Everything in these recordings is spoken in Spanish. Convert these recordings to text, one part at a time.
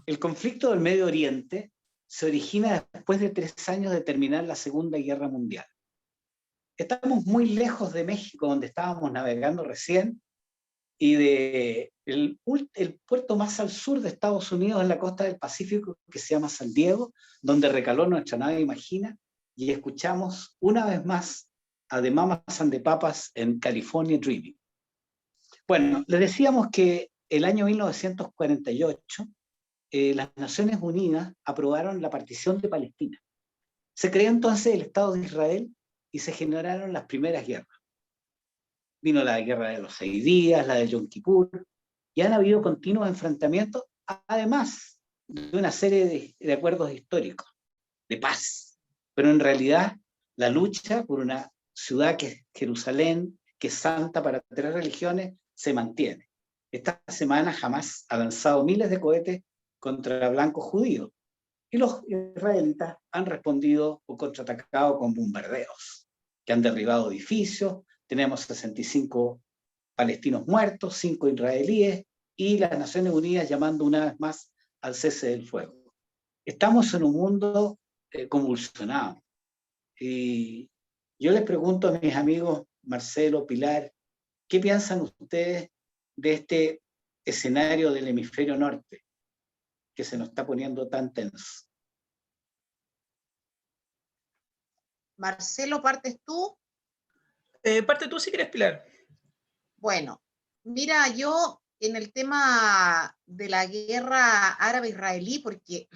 El conflicto del Medio Oriente se origina después de 3 años de terminar la Segunda Guerra Mundial. Estamos muy lejos de México, donde estábamos navegando recién, y el puerto más al sur de Estados Unidos, en la costa del Pacífico, que se llama San Diego, donde recaló nuestra nave Imagina, y escuchamos una vez más a The Mamas and the Papas en California Dreaming. Bueno, les decíamos que el año 1948 las Naciones Unidas aprobaron la partición de Palestina. Se creó entonces el Estado de Israel y se generaron las primeras guerras. Vino la guerra de los 6 días, la de Yom Kippur, y han habido continuos enfrentamientos, además de una serie de acuerdos históricos, de paz. Pero en realidad, la lucha por una ciudad que es Jerusalén, que es santa para 3 religiones, se mantiene. Esta semana Hamás ha lanzado miles de cohetes contra blancos judíos, y los israelitas han respondido o contraatacado con bombardeos, que han derribado edificios. Tenemos 65 palestinos muertos, 5 israelíes, y las Naciones Unidas llamando una vez más al cese del fuego. Estamos en un mundo convulsionado. Y yo les pregunto a mis amigos Marcelo, Pilar, ¿qué piensan ustedes de este escenario del hemisferio norte que se nos está poniendo tan tenso? Marcelo, ¿partes tú? Parte tú si quieres, Pilar. Bueno, mira, yo en el tema de la guerra árabe-israelí, porque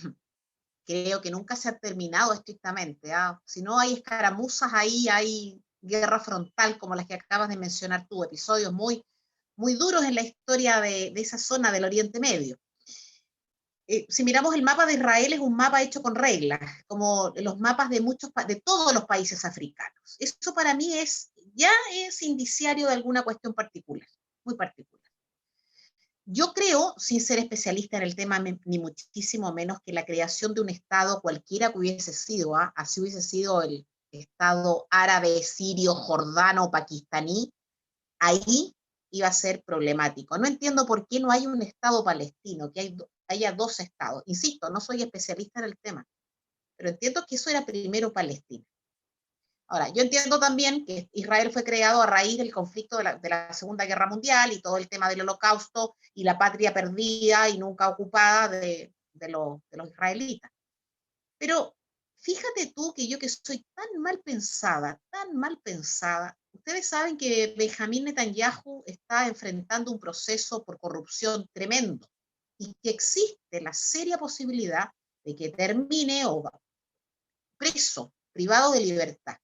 creo que nunca se ha terminado estrictamente, si no hay escaramuzas ahí, hay guerra frontal como las que acabas de mencionar tú, episodios muy, muy duros en la historia de esa zona del Oriente Medio. Si miramos el mapa de Israel, es un mapa hecho con reglas, como los mapas de todos los países africanos. Eso para mí ya es indiciario de alguna cuestión particular, muy particular. Yo creo, sin ser especialista en el tema, ni muchísimo menos, que la creación de un Estado, cualquiera que hubiese sido, así hubiese sido el Estado árabe, sirio, jordano, pakistaní, ahí iba a ser problemático. No entiendo por qué no hay un Estado palestino, que haya 2 estados. Insisto, no soy especialista en el tema, pero entiendo que eso era primero Palestina. Ahora, yo entiendo también que Israel fue creado a raíz del conflicto de la Segunda Guerra Mundial y todo el tema del Holocausto y la patria perdida y nunca ocupada de los israelitas. Pero fíjate tú que yo que soy tan mal pensada, ustedes saben que Benjamín Netanyahu está enfrentando un proceso por corrupción tremendo y que existe la seria posibilidad de que termine o preso, privado de libertad.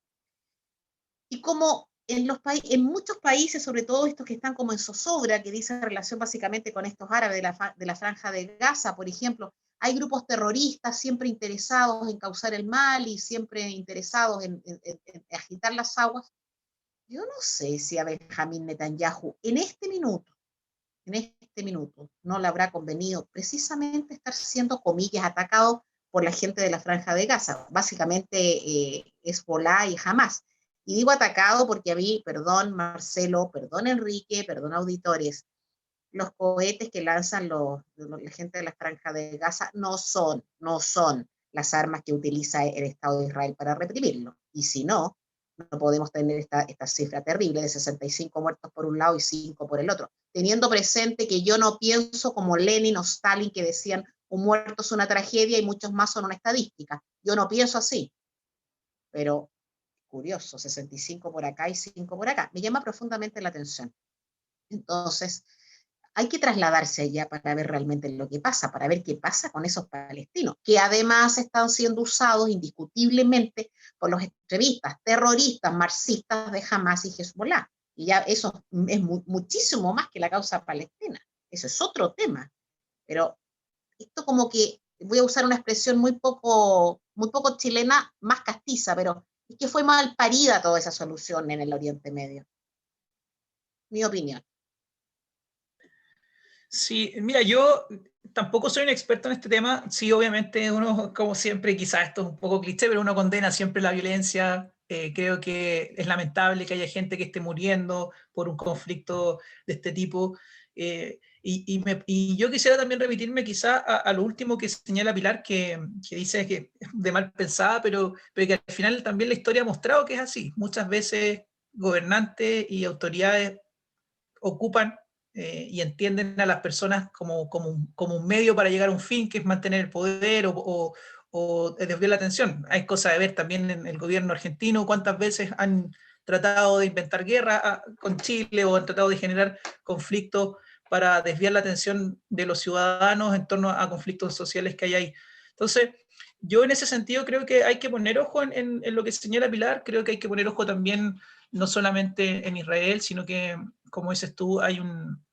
Y como en muchos países, sobre todo estos que están como en zozobra, que dicen relación básicamente con estos árabes de la Franja de Gaza, por ejemplo, hay grupos terroristas siempre interesados en causar el mal y siempre interesados en agitar las aguas. Yo no sé si a Benjamín Netanyahu en este minuto, no le habrá convenido precisamente estar siendo, comillas, atacado por la gente de la Franja de Gaza, básicamente Hezbolá y Hamás. Y digo atacado porque a mí, perdón Marcelo, perdón Enrique, perdón auditores, los cohetes que lanzan la gente de la Franja de Gaza no son las armas que utiliza el Estado de Israel para reprimirlo. Y si no, no podemos tener esta cifra terrible de 65 muertos por un lado y 5 por el otro. Teniendo presente que yo no pienso como Lenin o Stalin, que decían un muerto es una tragedia y muchos más son una estadística. Yo no pienso así. Pero curioso, 65 por acá y 5 por acá. Me llama profundamente la atención. Entonces, hay que trasladarse allá para ver realmente lo que pasa, para ver qué pasa con esos palestinos, que además están siendo usados indiscutiblemente por los extremistas, terroristas, marxistas de Hamás y Hezbollah. Y ya eso es muchísimo más que la causa palestina. Eso es otro tema. Pero esto como que, voy a usar una expresión muy poco chilena, más castiza, pero es que fue mal parida toda esa solución en el Oriente Medio. Mi opinión. Sí, mira, yo tampoco soy un experto en este tema. Sí, obviamente uno, como siempre, quizás esto es un poco cliché, pero uno condena siempre la violencia. Creo que es lamentable que haya gente que esté muriendo por un conflicto de este tipo. Y yo quisiera también remitirme quizá a lo último que señala Pilar, que dice que es de mal pensada, pero que al final también la historia ha mostrado que es así. Muchas veces gobernantes y autoridades ocupan y entienden a las personas como un medio para llegar a un fin, que es mantener el poder o desviar la atención. Hay cosas de ver también en el gobierno argentino, cuántas veces han tratado de inventar guerra con Chile o han tratado de generar conflictos para desviar la atención de los ciudadanos en torno a conflictos sociales que hay ahí. Entonces, yo en ese sentido creo que hay que poner ojo en lo que señala Pilar, creo que hay que poner ojo también no solamente en Israel, sino que, como dices tú, hay un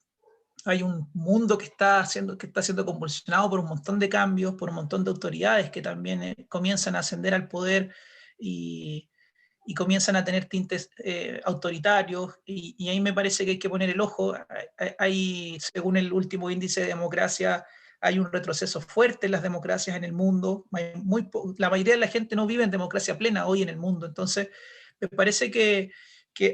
mundo que está siendo convulsionado por un montón de cambios, por un montón de autoridades que también comienzan a ascender al poder y comienzan a tener tintes autoritarios, y ahí me parece que hay que poner el ojo. Según el último índice de democracia, hay un retroceso fuerte en las democracias en el mundo. La mayoría de la gente no vive en democracia plena hoy en el mundo. Entonces, me parece que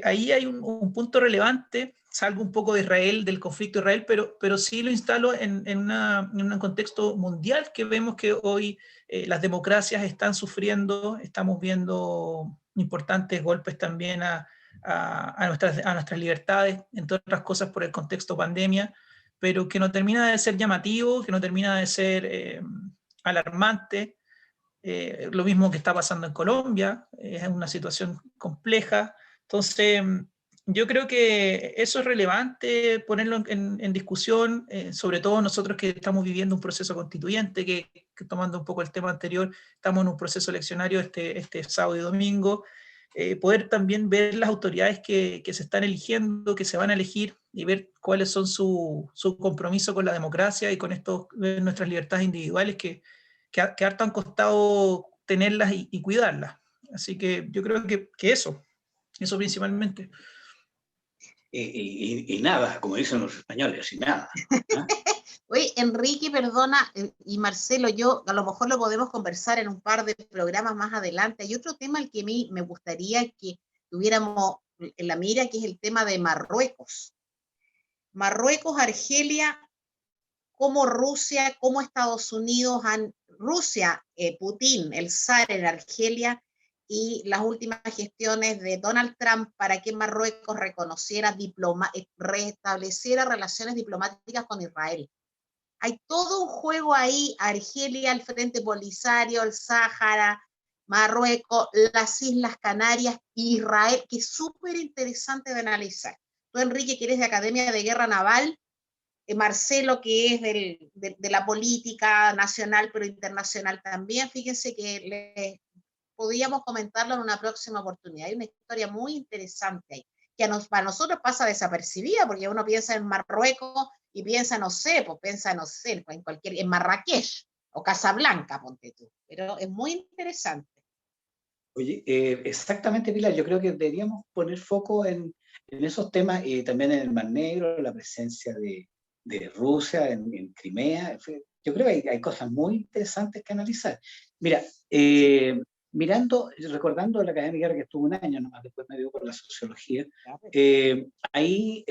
ahí hay un punto relevante. Salgo un poco de Israel, del conflicto de Israel, pero sí lo instalo en un contexto mundial, que vemos que hoy las democracias están sufriendo, estamos viendo importantes golpes también a nuestras libertades, entre otras cosas por el contexto pandemia, pero que no termina de ser llamativo, que no termina de ser alarmante. Lo mismo que está pasando en Colombia, es una situación compleja. Entonces, yo creo que eso es relevante ponerlo en discusión, sobre todo nosotros que estamos viviendo un proceso constituyente, que tomando un poco el tema anterior, estamos en un proceso eleccionario este sábado y domingo, poder también ver las autoridades que se están eligiendo, que se van a elegir, y ver cuáles son su compromiso con la democracia y con nuestras libertades individuales que harto han costado tenerlas y cuidarlas. Así que yo creo que eso principalmente. Y nada, como dicen los españoles, y nada. ¿Ah? Oye, Enrique, perdona, y Marcelo, yo a lo mejor lo podemos conversar en un par de programas más adelante. Hay otro tema al que a mí me gustaría que tuviéramos en la mira, que es el tema de Marruecos. Marruecos, Argelia, cómo Rusia, cómo Estados Unidos Rusia, Putin, el zar en Argelia, y las últimas gestiones de Donald Trump para que Marruecos restableciera relaciones diplomáticas con Israel. Hay todo un juego ahí, Argelia, el Frente Polisario, el Sáhara, Marruecos, las Islas Canarias, Israel, que es súper interesante de analizar. Tú, Enrique, que eres de Academia de Guerra Naval, Marcelo, que es de la política nacional, pero internacional también, fíjense que podríamos comentarlo en una próxima oportunidad. Hay una historia muy interesante ahí, que para nosotros pasa desapercibida, porque uno piensa en Marruecos y piensa, no sé, en Marrakech o Casablanca, ponte tú, pero es muy interesante. Oye, exactamente, Pilar, yo creo que deberíamos poner foco en esos temas y también en el Mar Negro, la presencia de Rusia en Crimea. Yo creo que hay cosas muy interesantes que analizar. Mira, recordando la Academia de Guerra, que estuvo un año nomás, después me dio por la sociología, ahí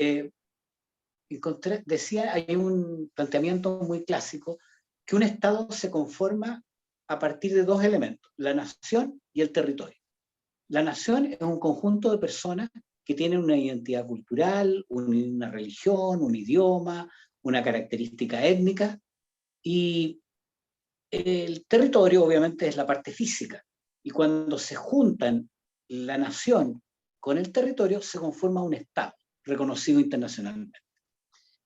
encontré, hay un planteamiento muy clásico, que un Estado se conforma a partir de dos elementos, la nación y el territorio. La nación es un conjunto de personas que tienen una identidad cultural, una religión, un idioma, una característica étnica, y el territorio obviamente es la parte física. Y cuando se juntan la nación con el territorio, se conforma un Estado reconocido internacionalmente.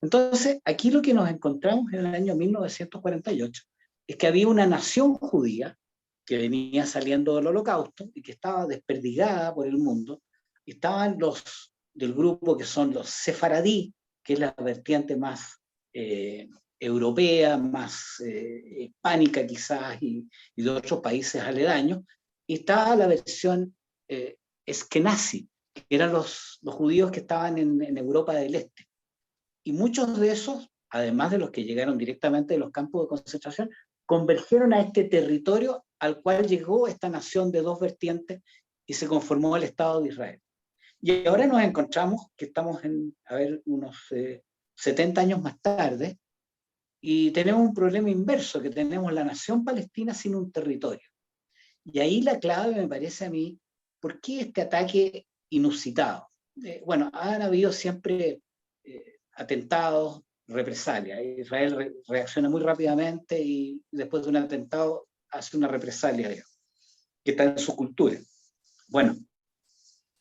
Entonces, aquí lo que nos encontramos en el año 1948 es que había una nación judía que venía saliendo del Holocausto y que estaba desperdigada por el mundo. Estaban los del grupo que son los sefaradí, que es la vertiente más europea, más hispánica quizás, y de otros países aledaños. Y estaba la versión eskenazi, que eran los judíos que estaban en Europa del Este. Y muchos de esos, además de los que llegaron directamente de los campos de concentración, convergieron a este territorio al cual llegó esta nación de dos vertientes y se conformó el Estado de Israel. Y ahora nos encontramos que estamos unos 70 años más tarde, y tenemos un problema inverso, que tenemos la nación palestina sin un territorio. Y ahí la clave me parece a mí, ¿por qué este ataque inusitado? Bueno, han habido siempre atentados, represalias. Israel reacciona muy rápidamente y después de un atentado hace una represalia, digamos, que está en su cultura. Bueno,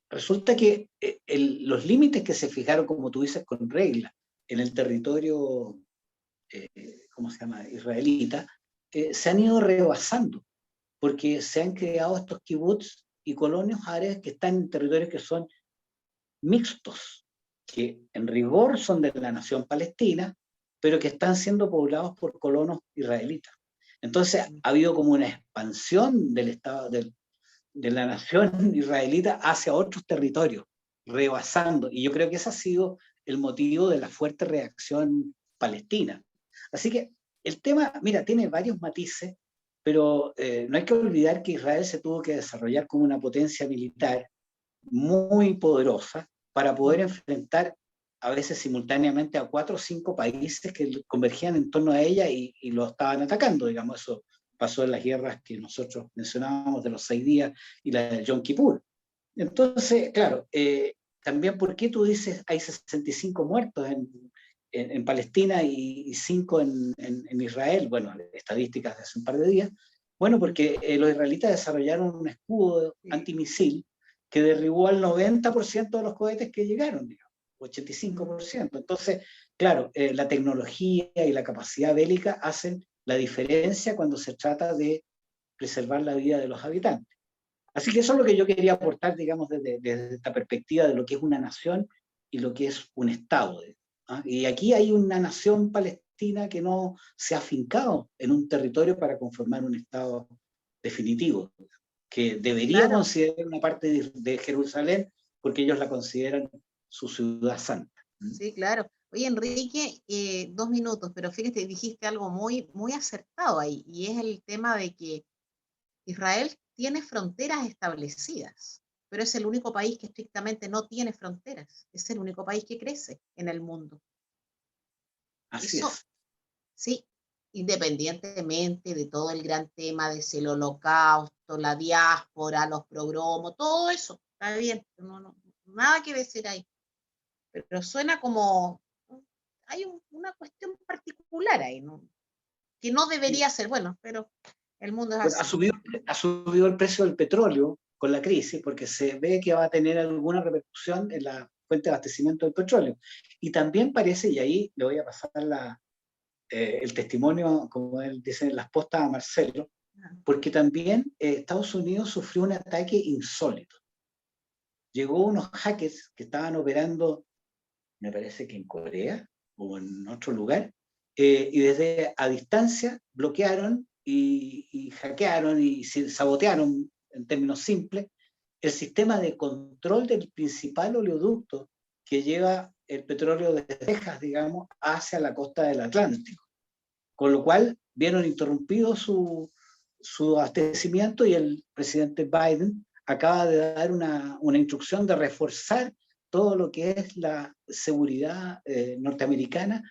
resulta que los límites que se fijaron, como tú dices, con regla, en el territorio, ¿cómo se llama?, israelita, se han ido rebasando, porque se han creado estos kibbutz y colonias árabes que están en territorios que son mixtos, que en rigor son de la nación palestina, pero que están siendo poblados por colonos israelitas. Entonces ha habido como una expansión del Estado, de la nación israelita hacia otros territorios, rebasando. Y yo creo que ese ha sido el motivo de la fuerte reacción palestina. Así que el tema, mira, tiene varios matices, pero no hay que olvidar que Israel se tuvo que desarrollar como una potencia militar muy poderosa para poder enfrentar a veces simultáneamente a 4 o 5 países que convergían en torno a ella y lo estaban atacando, digamos. Eso pasó en las guerras que nosotros mencionábamos de los 6 días y la de Yom Kippur. Entonces, claro, también, ¿por qué tú dices hay 65 muertos en Palestina y 5 en Israel? Bueno, estadísticas de hace un par de días. Bueno, porque los israelitas desarrollaron un escudo antimisil que derribó al 90% de los cohetes que llegaron, digamos, 85%. Entonces, claro, la tecnología y la capacidad bélica hacen la diferencia cuando se trata de preservar la vida de los habitantes. Así que eso es lo que yo quería aportar, digamos, desde esta perspectiva de lo que es una nación y lo que es un Estado. ¿Ah? Y aquí hay una nación palestina que no se ha afincado en un territorio para conformar un Estado definitivo, que debería Claro, considerar una parte de Jerusalén porque ellos la consideran su ciudad santa. sí, claro. Oye, Enrique, 2 minutos, pero fíjate, dijiste algo muy, muy acertado ahí, y es el tema de que Israel tiene fronteras establecidas, pero es el único país que estrictamente no tiene fronteras. Es el único país que crece en el mundo. Así Eso, es. sí, independientemente de todo el gran tema de si el holocausto, la diáspora, los progromos, todo eso, está bien, nada que decir ahí. Pero suena como, hay una cuestión particular ahí, ¿no? Que no debería ser, bueno, pero el mundo es Bueno, así. ha subido el precio del petróleo con la crisis porque se ve que va a tener alguna repercusión en la fuente de abastecimiento del petróleo. Y también parece, y ahí le voy a pasar el testimonio, como él dice en las postas, a Marcelo, porque también Estados Unidos sufrió un ataque insólito. Llegó unos hackers que estaban operando, me parece que en Corea o en otro lugar, y desde a distancia bloquearon y hackearon y sabotearon, en términos simples, el sistema de control del principal oleoducto que lleva el petróleo desde Texas, digamos, hacia la costa del Atlántico. Con lo cual vieron interrumpido su abastecimiento y el presidente Biden acaba de dar una instrucción de reforzar todo lo que es la seguridad norteamericana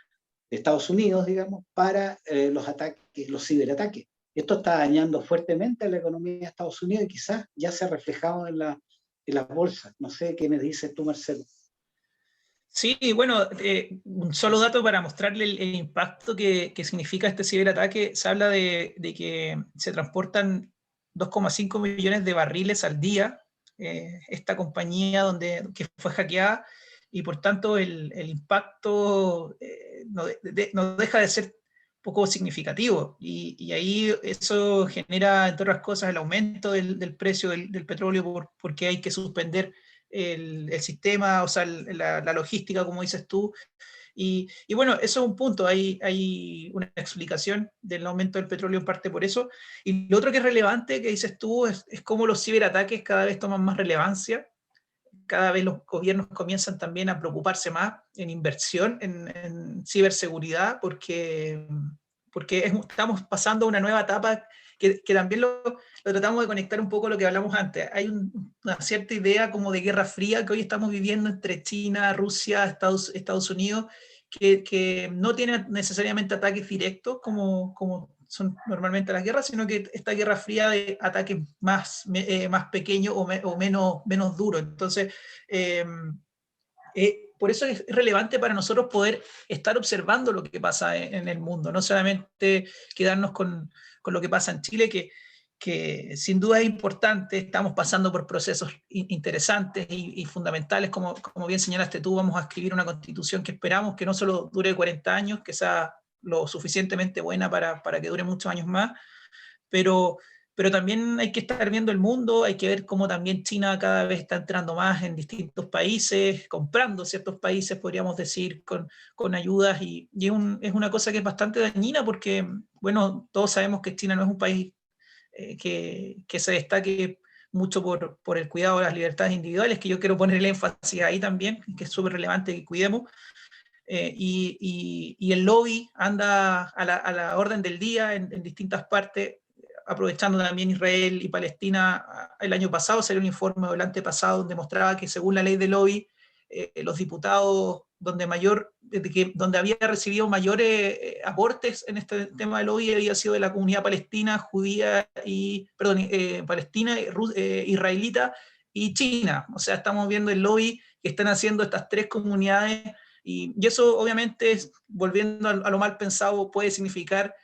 de Estados Unidos, digamos, para los ataques, los ciberataques. Esto está dañando fuertemente a la economía de Estados Unidos y quizás ya se ha reflejado en las bolsas. No sé qué me dices tú, Marcelo. Sí, bueno, un solo dato para mostrarle el impacto que significa este ciberataque. Se habla de que se transportan 2,5 millones de barriles al día, esta compañía que fue hackeada, y por tanto el impacto no deja de ser poco significativo. Y ahí eso genera, entre otras cosas, el aumento del precio del petróleo porque hay que suspender el sistema, o sea, la logística, como dices tú. Y bueno, eso es un punto, hay una explicación del aumento del petróleo en parte por eso. Y lo otro que es relevante, que dices tú, es cómo los ciberataques cada vez toman más relevancia. Cada vez los gobiernos comienzan también a preocuparse más en inversión, en ciberseguridad, porque estamos pasando a una nueva etapa que también lo tratamos de conectar un poco a lo que hablamos antes. Hay una cierta idea como de guerra fría que hoy estamos viviendo entre China, Rusia, Estados Unidos, que no tiene necesariamente ataques directos como son normalmente las guerras, sino que esta guerra fría de ataques más pequeños o menos duros. Entonces, por eso es relevante para nosotros poder estar observando lo que pasa en el mundo, no solamente quedarnos con lo que pasa en Chile, que sin duda es importante, estamos pasando por procesos interesantes y fundamentales, como bien señalaste tú, vamos a escribir una constitución que esperamos que no solo dure 40 años, que sea lo suficientemente buena para que dure muchos años más, pero también hay que estar viendo el mundo, hay que ver cómo también China cada vez está entrando más en distintos países, comprando ciertos países, podríamos decir, con ayudas, y es una cosa que es bastante dañina porque, bueno, todos sabemos que China no es un país que se destaque mucho por el cuidado de las libertades individuales, que yo quiero poner el énfasis ahí también, que es súper relevante que cuidemos. Y el lobby anda a la orden del día en distintas partes, aprovechando también Israel y Palestina. El año pasado salió un informe del antepasado donde mostraba que según la ley de lobby, los diputados donde había recibido mayores aportes en este tema de lobby había sido de la comunidad palestina, judía palestina, israelita y China. O sea, estamos viendo el lobby que están haciendo estas tres comunidades, y eso obviamente, volviendo a lo mal pensado, puede significar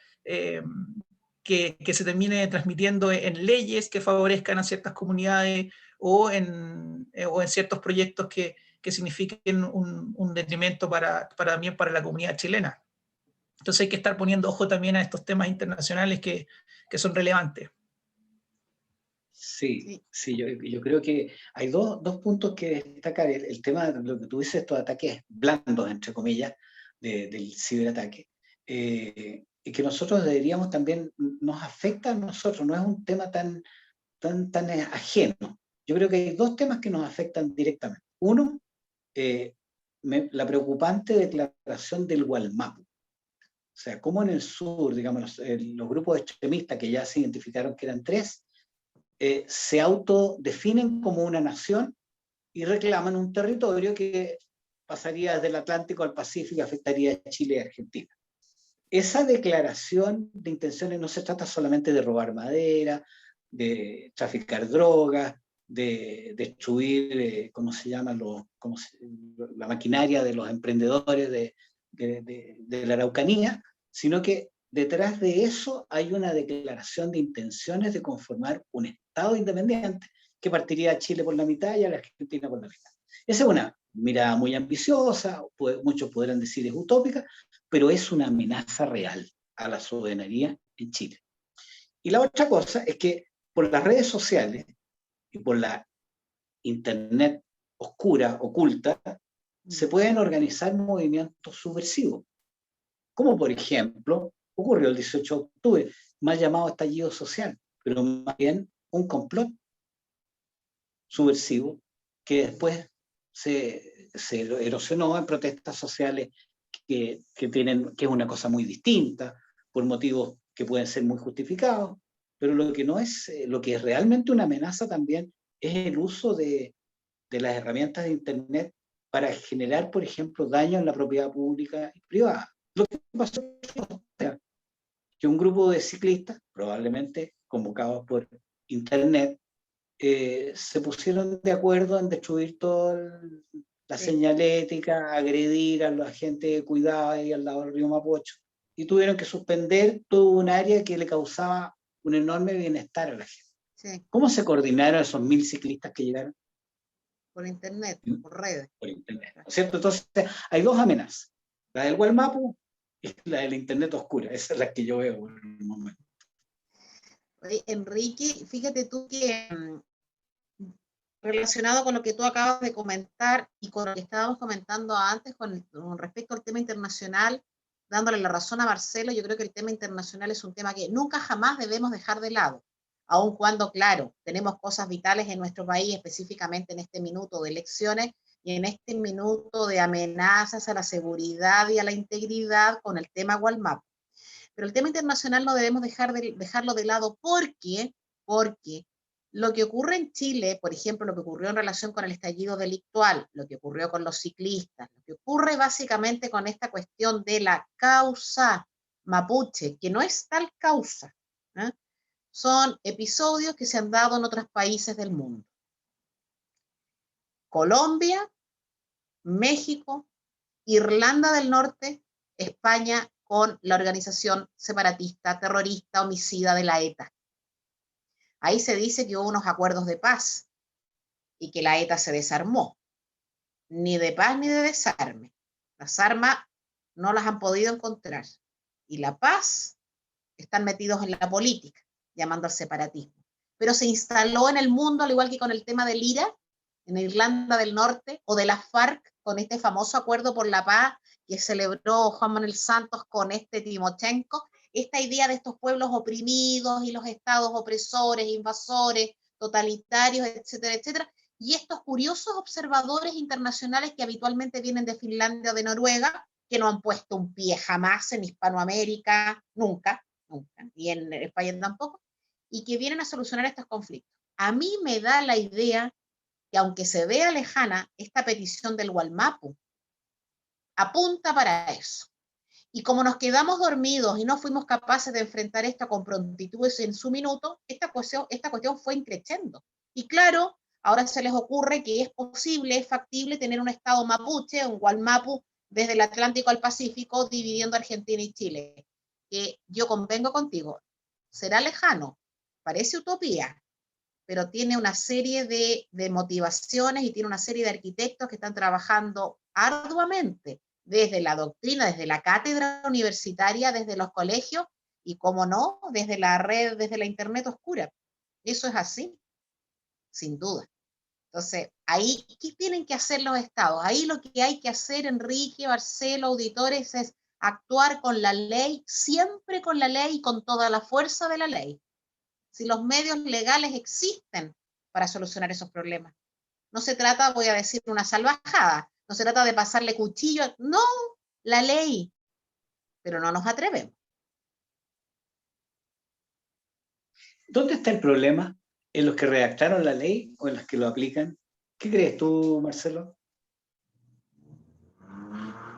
que se termine transmitiendo en leyes que favorezcan a ciertas comunidades o en ciertos proyectos que signifiquen un detrimento también para la comunidad chilena. Entonces hay que estar poniendo ojo también a estos temas internacionales que son relevantes. Sí, yo creo que hay dos puntos que destacar. El tema de lo que tú dices, estos ataques blandos, entre comillas, del ciberataque, y que nosotros deberíamos también, nos afecta a nosotros, no es un tema tan ajeno. Yo creo que hay dos temas que nos afectan directamente. Uno, la preocupante declaración del Gualmapu. O sea, cómo en el sur, digamos, los grupos extremistas que ya se identificaron que eran tres, se autodefinen como una nación y reclaman un territorio que pasaría desde el Atlántico al Pacífico y afectaría a Chile y Argentina. Esa declaración de intenciones no se trata solamente de robar madera, de traficar drogas, de destruir, ¿cómo se llama? La maquinaria de los emprendedores de la Araucanía, sino que detrás de eso hay una declaración de intenciones de conformar un Estado independiente que partiría a Chile por la mitad y a la Argentina por la mitad. Esa es una mirada muy ambiciosa, muchos podrán decir es utópica, pero es una amenaza real a la soberanía en Chile. Y la otra cosa es que por las redes sociales y por la internet oscura, oculta, se pueden organizar movimientos subversivos, como por ejemplo ocurrió el 18 de octubre, mal llamado estallido social, pero más bien un complot subversivo que después se erosionó en protestas sociales que es una cosa muy distinta, por motivos que pueden ser muy justificados, pero lo que es realmente una amenaza también es el uso de las herramientas de Internet para generar, por ejemplo, daño en la propiedad pública y privada. Lo que pasó es que un grupo de ciclistas, probablemente convocados por Internet, se pusieron de acuerdo en destruir toda la señalética, agredir a la gente de cuidado ahí al lado del río Mapocho, y tuvieron que suspender todo un área que le causaba un enorme bienestar a la gente. Sí. ¿Cómo se coordinaron esos 1000 ciclistas que llegaron? Por internet, por redes. Por internet, ¿no es cierto? Entonces, hay dos amenazas, la del Gualmapu y la del internet oscura. Esa es la que yo veo por el momento. Oye, Enrique, fíjate tú que relacionado con lo que tú acabas de comentar y con lo que estábamos comentando antes con respecto al tema internacional, dándole la razón a Marcelo, yo creo que el tema internacional es un tema que nunca jamás debemos dejar de lado, aun cuando, claro, tenemos cosas vitales en nuestro país, específicamente en este minuto de elecciones y en este minuto de amenazas a la seguridad y a la integridad con el tema Gualmapu. Pero el tema internacional no debemos dejarlo de lado porque Lo que ocurre en Chile, por ejemplo, lo que ocurrió en relación con el estallido delictual, lo que ocurrió con los ciclistas, lo que ocurre básicamente con esta cuestión de la causa mapuche, que no es tal causa, ¿eh? Son episodios que se han dado en otros países del mundo. Colombia, México, Irlanda del Norte, España con la organización separatista, terrorista, homicida de la ETA. Ahí se dice que hubo unos acuerdos de paz y que la ETA se desarmó. Ni de paz ni de desarme. Las armas no las han podido encontrar. Y la paz están metidos en la política, llamando al separatismo. Pero se instaló en el mundo, al igual que con el tema del IRA, en Irlanda del Norte, o de la FARC, con este famoso acuerdo por la paz que celebró Juan Manuel Santos con Timochenko, esta idea de estos pueblos oprimidos y los estados opresores, invasores, totalitarios, etcétera, etcétera, y estos curiosos observadores internacionales que habitualmente vienen de Finlandia o de Noruega, que no han puesto un pie jamás en Hispanoamérica, nunca, y en España tampoco, y que vienen a solucionar estos conflictos. A mí me da la idea que, aunque se vea lejana, esta petición del Gualmapu apunta para eso. Y como nos quedamos dormidos y no fuimos capaces de enfrentar esto con prontitud en su minuto, esta cuestión fue increciendo. Y claro, ahora se les ocurre que es posible, es factible tener un estado mapuche, un Gualmapu, desde el Atlántico al Pacífico, dividiendo Argentina y Chile. Que yo convengo contigo, será lejano, parece utopía, pero tiene una serie de motivaciones y tiene una serie de arquitectos que están trabajando arduamente desde la doctrina, desde la cátedra universitaria, desde los colegios y, como no, desde la red, desde la internet oscura. Eso es así, sin duda. Entonces, ahí, ¿qué tienen que hacer los estados? Ahí lo que hay que hacer, Enrique, Marcelo, auditores, es actuar con la ley, siempre con la ley y con toda la fuerza de la ley. Si los medios legales existen para solucionar esos problemas. No se trata, voy a decir una salvajada, no se trata de pasarle cuchillo, no, la ley, pero no nos atrevemos. ¿Dónde está el problema? ¿En los que redactaron la ley o en los que lo aplican? ¿Qué crees tú, Marcelo?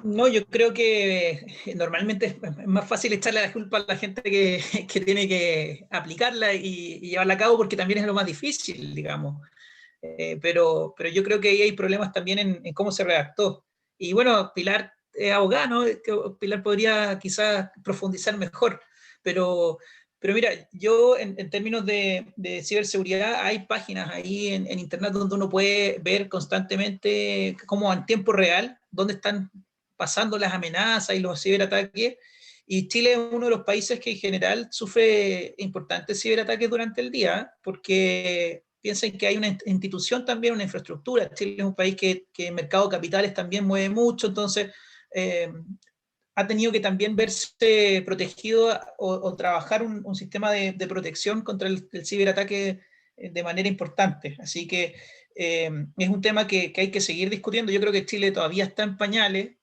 No, yo creo que normalmente es más fácil echarle la culpa a la gente que tiene que aplicarla y llevarla a cabo, porque también es lo más difícil, digamos. Pero yo creo que ahí hay problemas también en cómo se redactó. Y bueno, Pilar es abogada, ¿no? Pilar podría quizás profundizar mejor, pero mira, yo en términos de ciberseguridad, hay páginas ahí en Internet donde uno puede ver constantemente, como en tiempo real, dónde están pasando las amenazas y los ciberataques. Y Chile es uno de los países que en general sufre importantes ciberataques durante el día, porque piensen que hay una institución también, una infraestructura. Chile es un país que el mercado de capitales también mueve mucho, entonces ha tenido que también verse protegido o trabajar un sistema de protección contra el ciberataque de manera importante. Así que es un tema que hay que seguir discutiendo. Yo creo que Chile todavía está en pañales,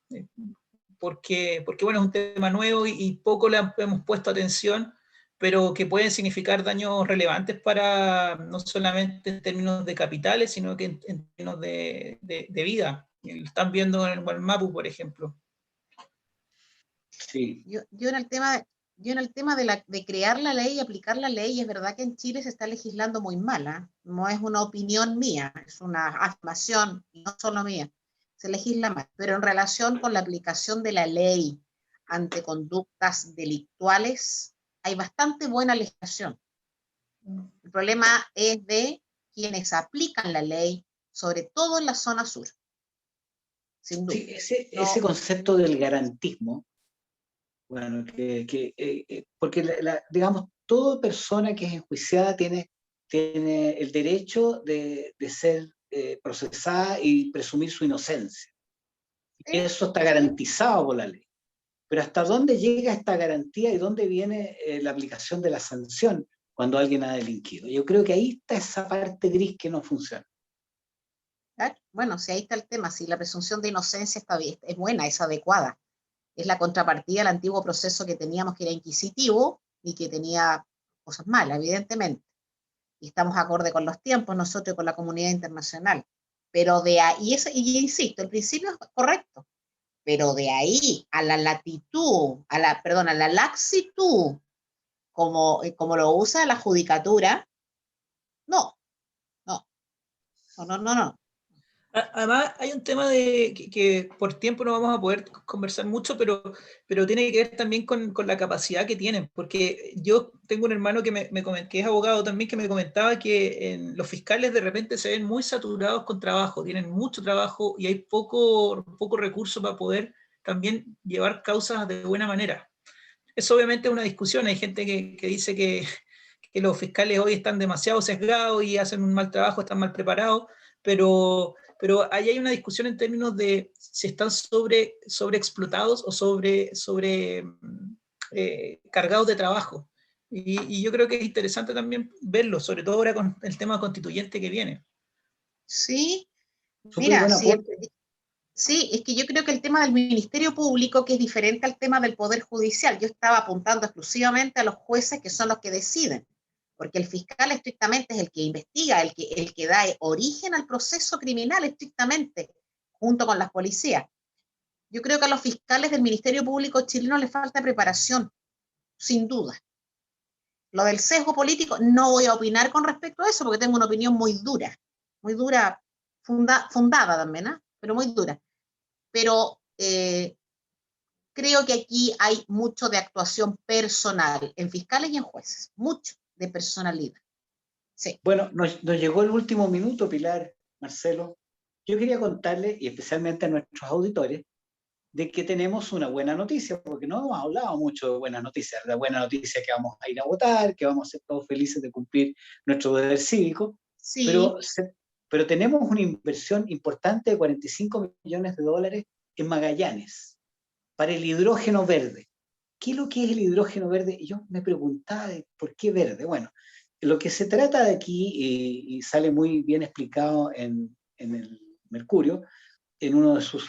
porque bueno, es un tema nuevo y poco le hemos puesto atención, pero que pueden significar daños relevantes para, no solamente en términos de capitales, sino que en términos de vida. Lo están viendo en el Walmapu, por ejemplo. Sí. Yo en el tema de crear la ley y aplicar la ley, es verdad que en Chile se está legislando muy mal, ¿eh? No es una opinión mía, es una afirmación, no solo mía. Se legisla mal, pero en relación con la aplicación de la ley ante conductas delictuales, hay bastante buena legislación. El problema es de quienes aplican la ley, sobre todo en la zona sur, sin duda. Sí, ese concepto del garantismo, bueno, porque digamos, toda persona que es enjuiciada tiene el derecho de ser procesada y presumir su inocencia. Y eso está garantizado por la ley. Pero ¿hasta dónde llega esta garantía y dónde viene la aplicación de la sanción cuando alguien ha delinquido? Yo creo que ahí está esa parte gris que no funciona. Bueno, si ahí está el tema, si la presunción de inocencia está bien, es buena, es adecuada. Es la contrapartida al antiguo proceso que teníamos, que era inquisitivo y que tenía cosas malas, evidentemente. y estamos acorde con los tiempos, nosotros y con la comunidad internacional. Pero de ahí, y insisto, el principio es correcto, pero de ahí a la latitud, perdón, a la laxitud, como lo usa la judicatura, no, no, no, no, no, no. Además, hay un tema que por tiempo no vamos a poder conversar mucho, pero tiene que ver también con la capacidad que tienen, porque yo tengo un hermano que es abogado también, que me comentaba que los fiscales de repente se ven muy saturados con trabajo, tienen mucho trabajo y hay poco recurso para poder también llevar causas de buena manera. Eso obviamente es una discusión, hay gente que dice que los fiscales hoy están demasiado sesgados y hacen un mal trabajo, están mal preparados, pero ahí hay una discusión en términos de si están sobreexplotados o cargados de trabajo. Y yo creo que es interesante también verlo, sobre todo ahora con el tema constituyente que viene. Sí, Súper mira, buen sí, aporte. sí, es que yo creo que el tema del Ministerio Público, que es diferente al tema del Poder Judicial, yo estaba apuntando exclusivamente a los jueces que son los que deciden, porque el fiscal estrictamente es el que investiga, el que da origen al proceso criminal estrictamente, junto con las policías. Yo creo que a los fiscales del Ministerio Público chileno les falta preparación, sin duda. Lo del sesgo político, no voy a opinar con respecto a eso, porque tengo una opinión muy dura, fundada también, ¿eh? Pero muy dura. Pero creo que aquí hay mucho de actuación personal, en fiscales y en jueces, mucho de personalidad. Sí. Bueno, nos llegó el último minuto, Pilar, Marcelo. Yo quería contarle, y especialmente a nuestros auditores, de que tenemos una buena noticia, porque no hemos hablado mucho de buenas noticias. La buena noticia es que vamos a ir a votar, que vamos a ser todos felices de cumplir nuestro deber cívico, Sí. pero tenemos una inversión importante de 45 millones de dólares en Magallanes para el hidrógeno verde. ¿Qué es lo que es el hidrógeno verde? Y yo me preguntaba por qué verde. Bueno, lo que se trata de aquí, y sale muy bien explicado en el Mercurio, en uno de sus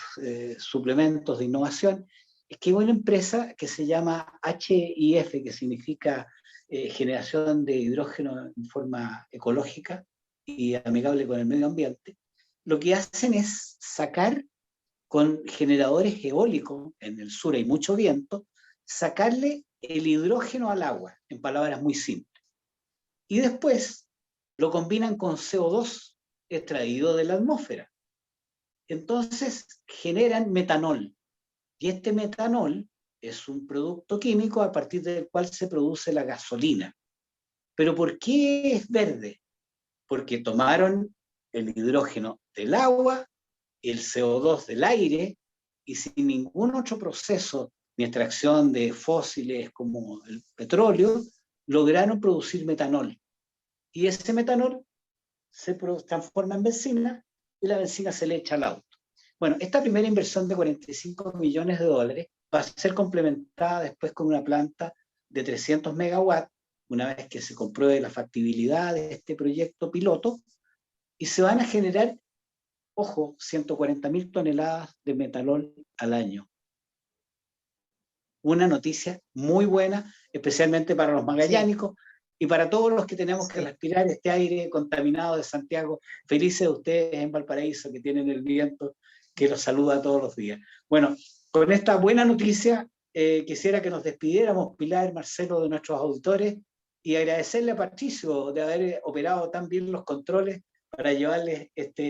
suplementos de innovación, es que hay una empresa que se llama HIF, que significa generación de hidrógeno en forma ecológica y amigable con el medio ambiente. Lo que hacen es sacar con generadores eólicos, en el sur hay mucho viento, sacarle el hidrógeno al agua, en palabras muy simples. Y después lo combinan con CO2 extraído de la atmósfera. Entonces generan metanol. Y este metanol es un producto químico a partir del cual se produce la gasolina. ¿Pero por qué es verde? Porque tomaron el hidrógeno del agua, el CO2 del aire, y sin ningún otro proceso ni extracción de fósiles como el petróleo, lograron producir metanol. Y ese metanol se transforma en benzina y la benzina se le echa al auto. Bueno, esta primera inversión de 45 millones de dólares va a ser complementada después con una planta de 300 megawatts, una vez que se compruebe la factibilidad de este proyecto piloto, y se van a generar, ojo, 140.000 toneladas de metanol al año. Una noticia muy buena, especialmente para los magallánicos, sí, y para todos los que tenemos que respirar este aire contaminado de Santiago. Felices de ustedes en Valparaíso, que tienen el viento que los saluda todos los días. Bueno, con esta buena noticia, quisiera que nos despidiéramos, Pilar, Marcelo, de nuestros auditores, y agradecerle a Patricio de haber operado tan bien los controles para llevarles este